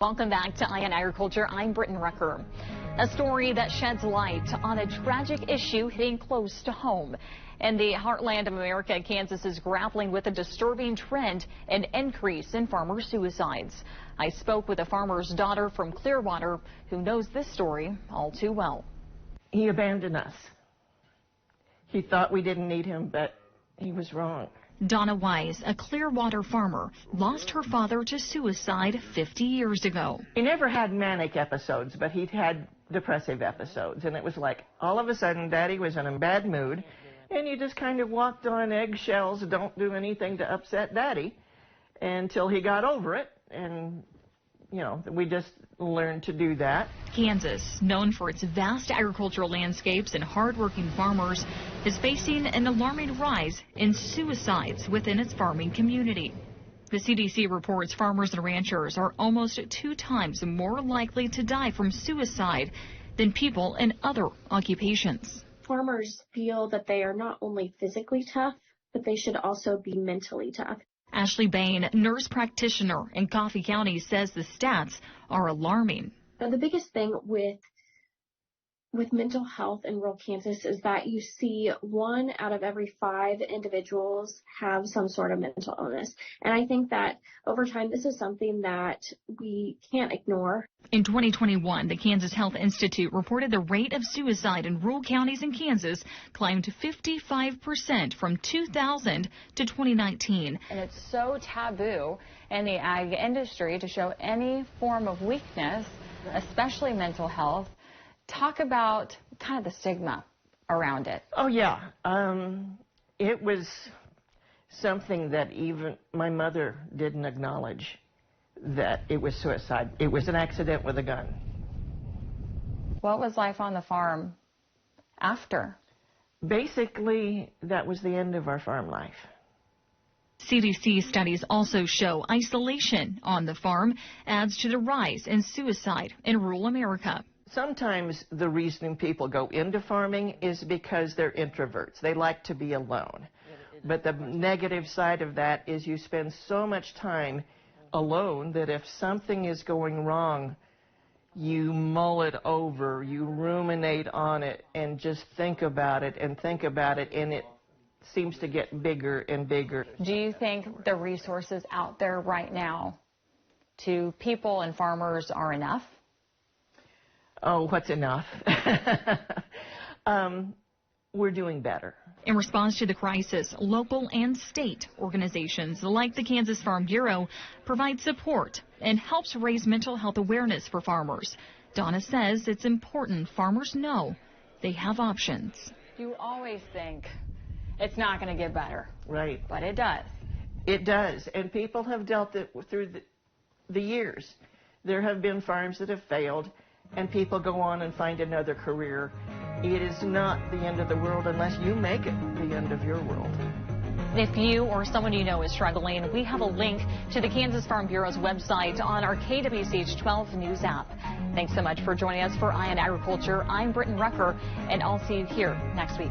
Welcome back to Eye on Agriculture. I'm Britton Rucker. A story that sheds light on a tragic issue hitting close to home. In the heartland of America, Kansas is grappling with a disturbing trend, an increase in farmer suicides. I spoke with a farmer's daughter from Clearwater who knows this story all too well. He abandoned us. He thought we didn't need him, but he was wrong. Donna Wise, a Clearwater farmer, lost her father to suicide 50 years ago. He never had manic episodes, but he'd had depressive episodes. And it was like all of a sudden Daddy was in a bad mood, and you just kind of walked on eggshells, don't do anything to upset Daddy until he got over it. And, you know, we just learned to do that. Kansas, known for its vast agricultural landscapes and hardworking farmers, is facing an alarming rise in suicides within its farming community. The CDC reports farmers and ranchers are almost 2 times more likely to die from suicide than people in other occupations. Farmers feel that they are not only physically tough, but they should also be mentally tough. Ashley Bain, nurse practitioner in Coffee County, says the stats are alarming. Now, the biggest thing with mental health in rural Kansas is that you see 1 out of every 5 individuals have some sort of mental illness. And I think that over time, this is something that we can't ignore. In 2021, the Kansas Health Institute reported the rate of suicide in rural counties in Kansas climbed to 55% from 2000 to 2019. And it's so taboo in the ag industry to show any form of weakness, especially mental health. Talk about kind of the stigma around it. Oh, yeah. It was something that even my mother didn't acknowledge, that it was suicide. It was an accident with a gun. What was life on the farm after? Basically, that was the end of our farm life. CDC studies also show isolation on the farm adds to the rise in suicide in rural America. Sometimes the reason people go into farming is because they're introverts. They like to be alone. But the negative side of that is you spend so much time alone that if something is going wrong, you mull it over, you ruminate on it, and just think about it, and it seems to get bigger and bigger. Do you think the resources out there right now to people and farmers are enough? Oh, what's enough? We're doing better. In response to the crisis, local and state organizations like the Kansas Farm Bureau provide support and helps raise mental health awareness for farmers. Donna says it's important farmers know they have options. You always think it's not going to get better. Right. But it does. It does. And people have dealt it through the years. There have been farms that have failed, and people go on and find another career. It is not the end of the world unless you make it the end of your world. If you or someone you know is struggling, we have a link to the Kansas Farm Bureau's website on our KWCH 12 News app. Thanks so much for joining us for Eye on Agriculture. I'm Britton Rucker, and I'll see you here next week.